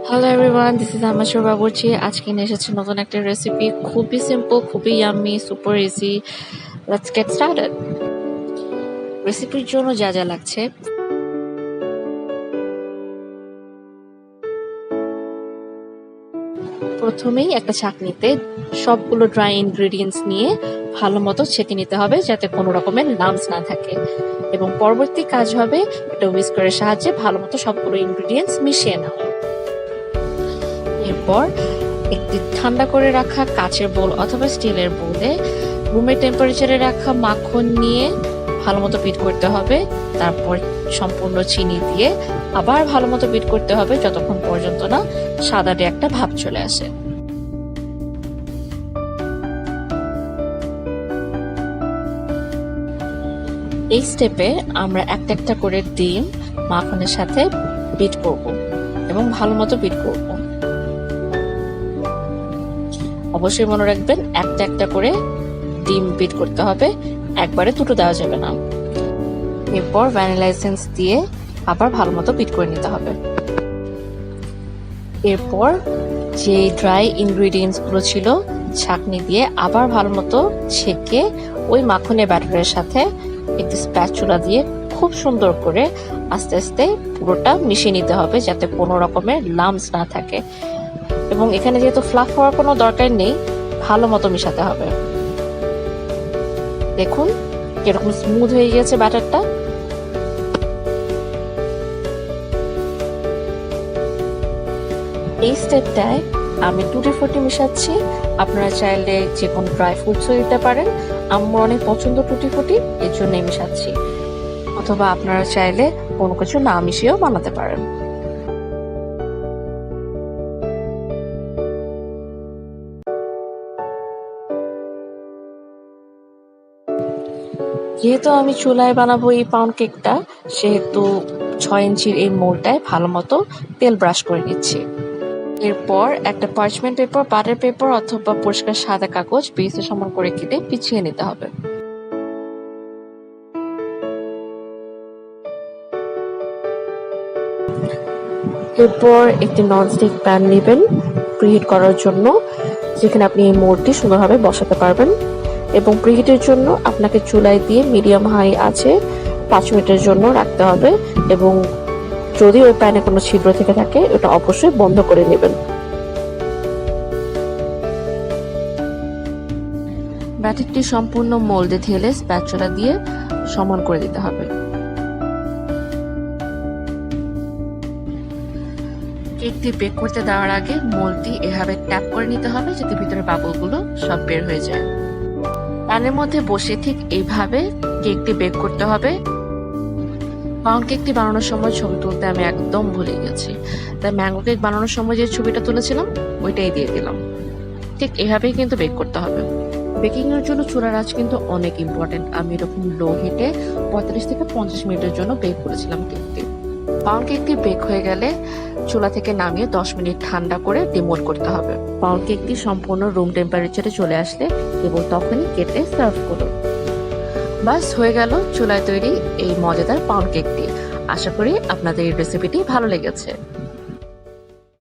Hello everyone, this is Baburchi. আজকে নিয়ে এসেছি নতুন একটা রেসিপি, খুবই সিম্পল, খুবই yummy, super easy. Let's get started. রেসিপির জন্য যা যা লাগছে, প্রথমেই একটা ছাঁকনিতে সবগুলো ড্রাই ইনগ্রেডিয়েন্টস নিয়ে ভালো মতো ছেঁকে নিতে হবে যাতে কোনো রকমের লাম্পস না থাকে, এবং পরবর্তী কাজ হবে একটা হুইস্কারের সাহায্যে ভালো মতো সবগুলো ইনগ্রেডিয়েন্টস মিশিয়ে নেওয়া। এরপর একটি ঠান্ডা করে রাখা কাচের বোল অথবা স্টিলের বোলে রুমের টেম্পারেচারে রাখা মাখন নিয়ে ভালো মতো বিট করতে হবে। তারপর সম্পূর্ণ চিনি দিয়ে আবার ভালো মতো বিট করতে হবে যতক্ষণ পর্যন্ত না সাদাটে একটা ভাব চলে আসে। এই স্টেপে আমরা একটা একটা করে ডিম মাখনের সাথে বিট করব এবং ভালো মতো বিট করব। অবশ্যই মনে রাখবেন একটা একটা করে ডিম বিট করতে হবে, একবারে দুটো দেওয়া যাবে না। এরপর ভ্যানিলা এসেন্স দিয়ে আবার ভালো মতো বিট করে নিতে হবে। এরপর যে ড্রাই ইনগ্রেডিয়েন্টস গুলো ছিল ছাঁকনি দিয়ে আবার ভালো মতো ছেঁকে ওই মাখনের ব্যাটারের সাথে একটি স্প্যাচুলা দিয়ে খুব সুন্দর করে আস্তে আস্তে পুরোটা মিশিয়ে নিতে হবে যাতে কোনো রকমের লাম্পস না থাকে। এবং এখানে যেহেতু ফ্লাফ হওয়ার কোনো দরকার নেই, ভালো মতো মিশাতে হবে। দেখুন কিরকম স্মুথ হয়ে গিয়েছে ব্যাটারটা। এই স্টেপটায় আমি টুটি ফুটি মিশাচ্ছি। আপনারা চাইলে যে কোনো ড্রাই ফ্রুটসও দিতে পারেন, আমার অনেক পছন্দ টুটি ফুটি, এর জন্যই মিশাচ্ছি। অথবা আপনারা চাইলে কোনো কিছু না মিশিয়েও বানাতে পারেন। যেহেতু আমি চুলায় বানাবো এই পাউন্ড কেকটা, সেহেতু 6 ইঞ্চির এই মোল্ডটায় ভালো মতো তেল ব্রাশ করে নিচ্ছি। এরপর একটা পার্চমেন্ট পেপার, বাটার পেপার অথবা পরিষ্কার সাদা কাগজ বেসে সমান করে কেটে পিছিয়ে নিতে হবে। এরপর একটি ননস্টিক প্যান নেবেন প্রিহিট করার জন্য, যেখানে আপনি এই মোল্ডটি সুন্দরভাবে বসাতে পারবেন। এবং প্রিহিটের জন্য আপনাকে চুলায় দিয়ে মিডিয়াম হাই আছে 5 মিনিটের জন্য রাখতে হবে, এবং যদি ওই প্যানে কোনো ছিদ্র থেকে থাকে ওটা অবশ্যই বন্ধ করে নেবেন। ব্যাটারটি সম্পূর্ণ মোল্ডে ঢেলে স্প্যাচুলা দিয়ে সমান করে দিতে হবে। কেকটি বেক করতে দেওয়ার আগে মোল্ডটি এভাবে ট্যাপ করে নিতে হবে যাতে ভিতরে বাবলগুলো সব বের হয়ে যায়। প্যানের মধ্যে বসে ঠিক এইভাবে কেকটি বেক করতে হবে। পাউন্ড কেকটি বানানোর সময় ছবি তুলতে আমি একদম ভুলে গেছি, তাই ম্যাঙ্গো কেক বানানোর সময় যে ছবিটা তুলেছিলাম ওইটাই দিয়ে দিলাম। ঠিক এভাবেই কিন্তু বেক করতে হবে। বেকিং এর জন্য চুলার আঁচ কিন্তু অনেক ইম্পর্টেন্ট। আমি এরকম লো হিটে 45 থেকে 50 মিনিটের জন্য বেক করেছিলাম কেকটি। পাউন্ড কেকটি বেক হয়ে গেলে চুলা থেকে নামিয়ে 10 মিনিট ঠান্ডা করে ডিমোল্ড করতে হবে। পাউন্ড কেকটি সম্পূর্ণ রুম টেম্পারেচারে চলে আসলে কেবল তখনই কেটে সার্ভ করুন। বাস হয়ে গেল চুলায় তৈরি এই মজাদার পাউন্ড কেকটি। আশা করি আপনাদের এই রেসিপিটি ভালো লেগেছে।